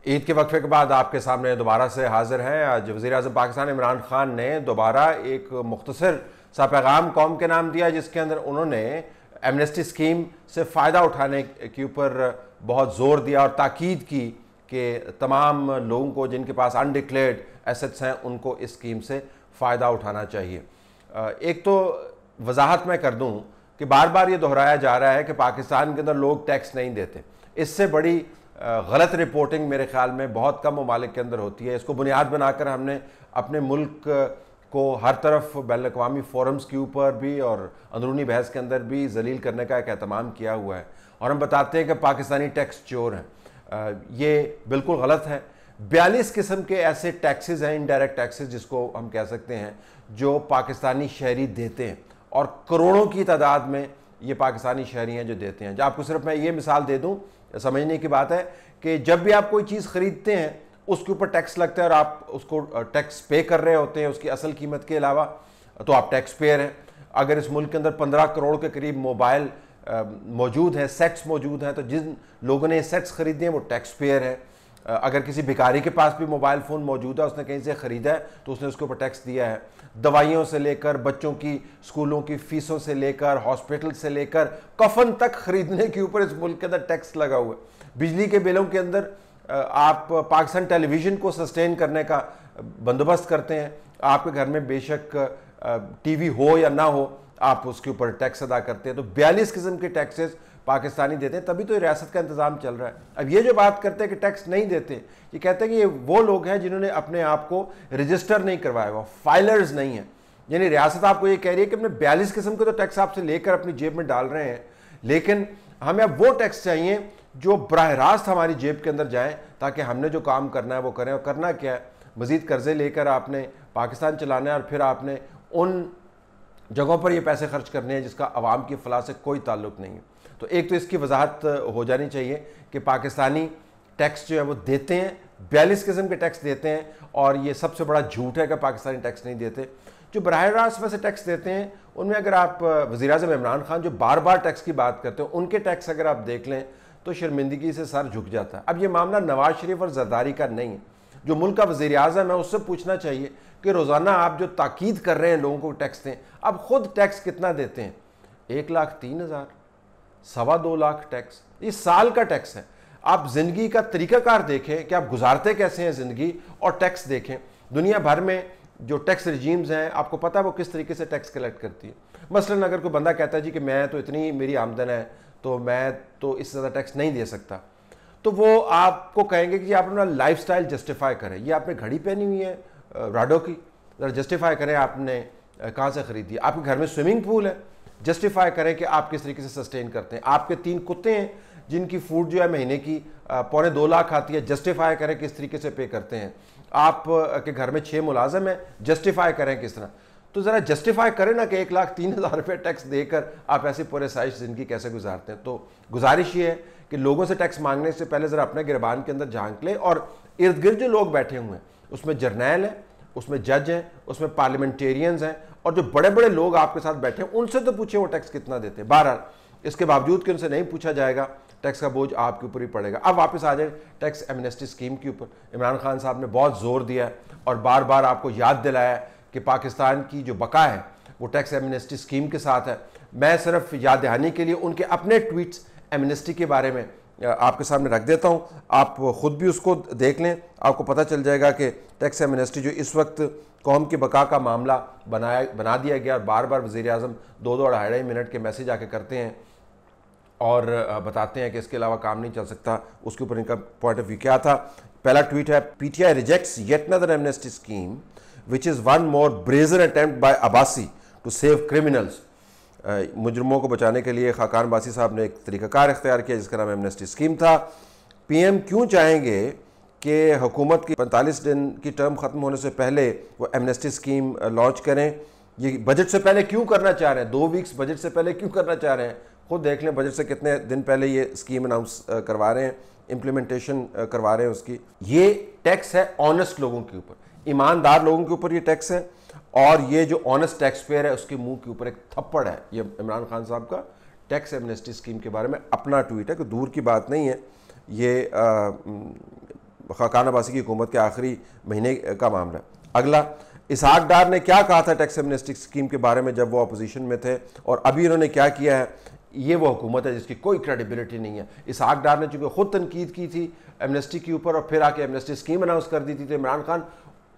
ईद के वक्फे के बाद आपके सामने दोबारा से हाजिर हैं। आज वज़ीर-ए-आज़म पाकिस्तान इमरान खान ने दोबारा एक मुख्तसर सा पैगाम कौम के नाम दिया, जिसके अंदर उन्होंने एमनेस्टी स्कीम से फ़ायदा उठाने के ऊपर बहुत ज़ोर दिया और ताकीद की कि तमाम लोगों को जिनके पास अनडिक्लेयर्ड एसेट्स हैं उनको इस स्कीम से फ़ायदा उठाना चाहिए। एक तो वजाहत मैं कर दूं कि बार बार ये दोहराया जा रहा है कि पाकिस्तान के अंदर लोग टैक्स नहीं देते। इससे बड़ी गलत रिपोर्टिंग मेरे ख्याल में बहुत कम ममालिक के अंदर होती है। इसको बुनियाद बनाकर हमने अपने मुल्क को हर तरफ बैनुल-अक़वामी फोरम्स के ऊपर भी और अंदरूनी बहस के अंदर भी जलील करने का एक एहतमाम किया हुआ है और हम बताते हैं कि पाकिस्तानी टैक्स चोर हैं। ये बिल्कुल गलत है। 42 किस्म के ऐसे टैक्सेस हैं, इनडायरेक्ट टैक्सेस जिसको हम कह सकते हैं, जो पाकिस्तानी शहरी देते हैं और करोड़ों की तादाद में ये पाकिस्तानी शहरी हैं जो देते हैं। आपको सिर्फ मैं ये मिसाल दे दूं, समझने की बात है कि जब भी आप कोई चीज़ ख़रीदते हैं उसके ऊपर टैक्स लगता है और आप उसको टैक्स पे कर रहे होते हैं उसकी असल कीमत के अलावा, तो आप टैक्स पेयर हैं। अगर इस मुल्क के अंदर 15 करोड़ के करीब मोबाइल मौजूद हैं, सेट्स मौजूद हैं, तो जिन लोगों ने सेट्स ख़रीदे हैं वो टैक्स पेयर है। अगर किसी भिखारी के पास भी मोबाइल फ़ोन मौजूद है, उसने कहीं से ख़रीदा है तो उसने उसके ऊपर टैक्स दिया है। दवाइयों से लेकर बच्चों की स्कूलों की फ़ीसों से लेकर हॉस्पिटल से लेकर कफन तक ख़रीदने के ऊपर इस मुल्क के अंदर टैक्स लगा हुआ है। बिजली के बिलों के अंदर आप पाकिस्तान टेलीविज़न को सस्टेन करने का बंदोबस्त करते हैं। आपके घर में बेशक टीवी हो या ना हो, आप उसके ऊपर टैक्स अदा करते हैं। तो 42 किस्म के टैक्सेस पाकिस्तानी देते हैं, तभी तो रियासत का इंतज़ाम चल रहा है। अब ये जो बात करते हैं कि टैक्स नहीं देते, ये कहते हैं कि ये वो लोग हैं जिन्होंने अपने आप को रजिस्टर नहीं करवाया हुआ, फाइलर्स नहीं है। यानी रियासत आपको ये कह रही है कि अपने 42 किस्म के तो टैक्स आपसे लेकर अपनी जेब में डाल रहे हैं, लेकिन हमें अब वो टैक्स चाहिए जो बराह रास्त हमारी जेब के अंदर जाएँ, ताकि हमने जो काम करना है वो करें। और करना क्या है, मज़ीद कर्जे लेकर आपने पाकिस्तान चलाना है और फिर आपने उन जगहों पर ये पैसे खर्च करने हैं जिसका अवाम की फलाह से कोई ताल्लुक़ नहीं है। तो एक तो इसकी वजाहत हो जानी चाहिए कि पाकिस्तानी टैक्स जो है वो देते हैं, 42 किस्म के टैक्स देते हैं, और ये सबसे बड़ा झूठ है कि पाकिस्तानी टैक्स नहीं देते। जो बराह रास्त वैसे टैक्स देते हैं उनमें अगर आप वज़ीर-ए-आज़म इमरान खान जो बार बार टैक्स की बात करते हैं, उनके टैक्स अगर आप देख लें तो शर्मिंदगी से सर झुक जाता है। अब ये मामला नवाज शरीफ और जरदारी का नहीं है। जो मुल्क का वज़ीर-ए-आज़म है उससे पूछना चाहिए कि रोज़ाना आप जो ताकीद कर रहे हैं लोगों को टैक्स दें, अब खुद टैक्स कितना देते हैं? 1,03,000, 2.25 लाख टैक्स, ये साल का टैक्स है। आप ज़िंदगी का तरीकाकार देखें कि आप गुजारते कैसे हैं ज़िंदगी, और टैक्स देखें। दुनिया भर में जो टैक्स रिजीम्स हैं, आपको पता है वो किस तरीके से टैक्स कलेक्ट करती है। मसलन अगर कोई बंदा कहता है जी कि मैं तो इतनी मेरी आमदन है तो मैं तो इससे ज़्यादा टैक्स नहीं दे सकता, तो वो आपको कहेंगे कि आप अपना लाइफस्टाइल जस्टिफाई करें। ये आपने घड़ी पहनी हुई है राडो की, ज़रा जस्टिफाई करें आपने कहाँ से ख़रीदी है। आपके घर में स्विमिंग पूल है, जस्टिफाई करें कि आप किस तरीके से सस्टेन करते हैं। आपके 3 कुत्ते हैं जिनकी फूड जो है महीने की 2.25 लाख आती है, जस्टिफाई करें किस तरीके से पे करते हैं। आप के घर में 6 मुलाजम हैं, जस्टिफाई करें किस तरह। तो ज़रा जस्टिफाई करें ना कि 1,03,000 रुपये टैक्स देकर आप ऐसी पूरे साइज ज़िंदगी कैसे गुजारते हैं। तो गुजारिश ये है कि लोगों से टैक्स मांगने से पहले ज़रा अपने गिरबान के अंदर झांक लें, और इर्द गिर्द जो लोग बैठे हुए हैं उसमें जर्नैल हैं, उसमें जज हैं, उसमें पार्लियामेंटेरियंस हैं, और जो बड़े बड़े लोग आपके साथ बैठे हैं उनसे तो पूछे वो टैक्स कितना देते हैं। बहरहाल इसके बावजूद कि उनसे नहीं पूछा जाएगा, टैक्स का बोझ आपके ऊपर ही पड़ेगा। अब वापस आ जाए टैक्स एमनेस्टी स्कीम के ऊपर। इमरान खान साहब ने बहुत जोर दिया है और बार बार आपको याद दिलाया कि पाकिस्तान की जो बका है वो टैक्स एमनेस्टी स्कीम के साथ है। मैं सिर्फ याद दहानी के लिए उनके अपने ट्वीट्स एमनेस्टी के बारे में आपके सामने रख देता हूँ, आप ख़ुद भी उसको देख लें। आपको पता चल जाएगा कि टैक्स एमनेस्टी जो इस वक्त कौम की बका का मामला बना दिया गया, और बार बार वज़ीर-ए-आज़म 2-2 अढ़ाई मिनट के मैसेज आके करते हैं और बताते हैं कि इसके अलावा काम नहीं चल सकता। उसके ऊपर इनका पॉइंट ऑफ व्यू क्या था? पहला ट्वीट है, PTI rejects yet another amnesty scheme which is one more brazen attempt by Abbasi to save criminals. मुजरमों को बचाने के लिए खाकान बासी साहब ने एक तरीक़ाकार इख्तियार किया जिसका नाम एमनेस्टी स्कीम था। पीएम क्यों चाहेंगे कि हुकूमत की 45 दिन की टर्म ख़त्म होने से पहले वो एमनेस्टी स्कीम लॉन्च करें? ये बजट से पहले क्यों करना चाह रहे हैं? 2 वीक्स बजट से पहले क्यों करना चाह रहे हैं? खुद देख लें बजट से कितने दिन पहले ये स्कीम अनाउंस करवा रहे हैं, इम्प्लीमेंटेशन करवा रहे हैं उसकी। ये टैक्स है ऑनेस्ट लोगों के ऊपर, ईमानदार लोगों के ऊपर ये टैक्स है, और ये जो ऑनेस्ट टैक्स पेयर है उसके मुंह के ऊपर एक थप्पड़ है। ये इमरान खान साहब का टैक्स एमनेस्टी स्कीम के बारे में अपना ट्वीट है कि दूर की बात नहीं है, ये खाकान अब्बासी की हुकूमत के आखिरी महीने का मामला। अगला, इसहाक डार ने क्या कहा था टैक्स एमनेस्टी स्कीम के बारे में जब वो अपोजिशन में थे, और अभी इन्होंने क्या किया है। ये वो हुकूमत है जिसकी कोई क्रेडिबिलिटी नहीं है। इसहाक डार ने चूँकि खुद तनकीद की थी एमनेस्टी के ऊपर और फिर आके एमनेस्टी स्कीम अनाउंस कर दी थी, तो इमरान खान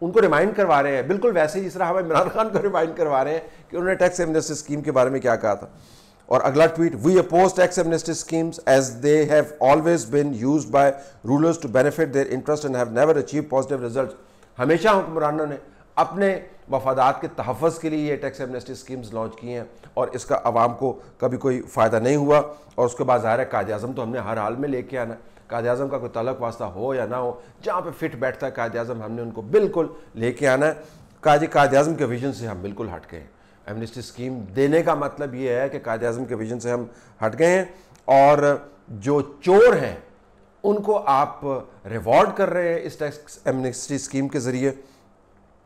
उनको रिमाइंड करवा रहे हैं, बिल्कुल वैसे ही जिस तरह हम इमरान खान को रिमाइंड करवा रहे हैं कि उन्होंने टैक्स एमनेस्टी स्कीम के बारे में क्या कहा था। और अगला tweet, we oppose tax amnesty schemes as they have always been used by rulers to benefit their interest and have never achieve positive results. हमेशा हुक्मरानों ने अपने मफादात के तहफ़्फ़ुज़ के लिए ये टैक्स एमनेस्टी स्कीम्स लॉन्च की हैं और इसका आवाम को कभी कोई फ़ायदा नहीं हुआ। और उसके बाद ज़ाहिर है कायद-ए-आज़म तो हमने हर हाल में लेके आना। कायद-ए-आज़म का कोई तल्लुक़ वास्ता हो या ना हो, जहाँ पे फिट बैठता है कायद-ए-आज़म हमने उनको बिल्कुल लेके आना है। कायद-ए-आज़म के विजन से हम बिल्कुल हट गए हैं। एमनेस्टी स्कीम देने का मतलब ये है कि कायद-ए-आज़म के विजन से हम हट गए हैं, और जो चोर हैं उनको आप रिवॉर्ड कर रहे हैं इस टैक्स एमनेस्टी स्कीम के ज़रिए।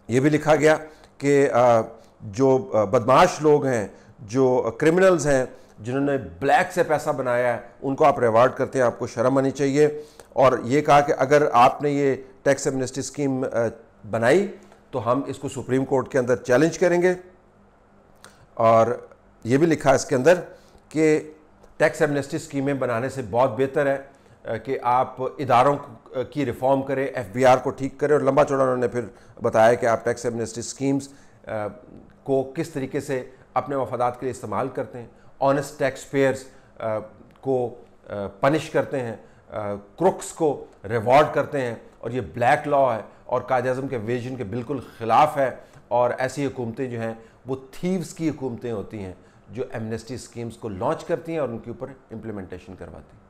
ये भी लिखा गया कि जो बदमाश लोग हैं, जो क्रिमिनल्स हैं, जिन्होंने ब्लैक से पैसा बनाया है, उनको आप रिवार्ड करते हैं, आपको शर्म आनी चाहिए। और ये कहा कि अगर आपने ये टैक्स एमनेस्टी स्कीम बनाई तो हम इसको सुप्रीम कोर्ट के अंदर चैलेंज करेंगे। और ये भी लिखा है इसके अंदर कि टैक्स एमनेस्टी स्कीमें बनाने से बहुत बेहतर है कि आप इदारों की रिफॉर्म करें, एफबीआर को ठीक करें। और लंबा चौड़ा उन्होंने फिर बताया कि आप टैक्स एमनेस्टी स्कीम्स को किस तरीके से अपने मफादात के लिए इस्तेमाल करते हैं, ऑनेस्ट टैक्स पेयर्स को पनिश करते हैं, क्रुक्स को रिवॉर्ड करते हैं, और ये ब्लैक लॉ है और कायद-ए-आज़म के विजन के बिल्कुल ख़िलाफ़ है। और ऐसी हुकूमतें जो हैं वो थीव्स की हुकूमतें होती हैं जो एमनेस्टी स्कीम्स को लॉन्च करती हैं और उनके ऊपर इम्प्लीमेंटेशन करवाती हैं।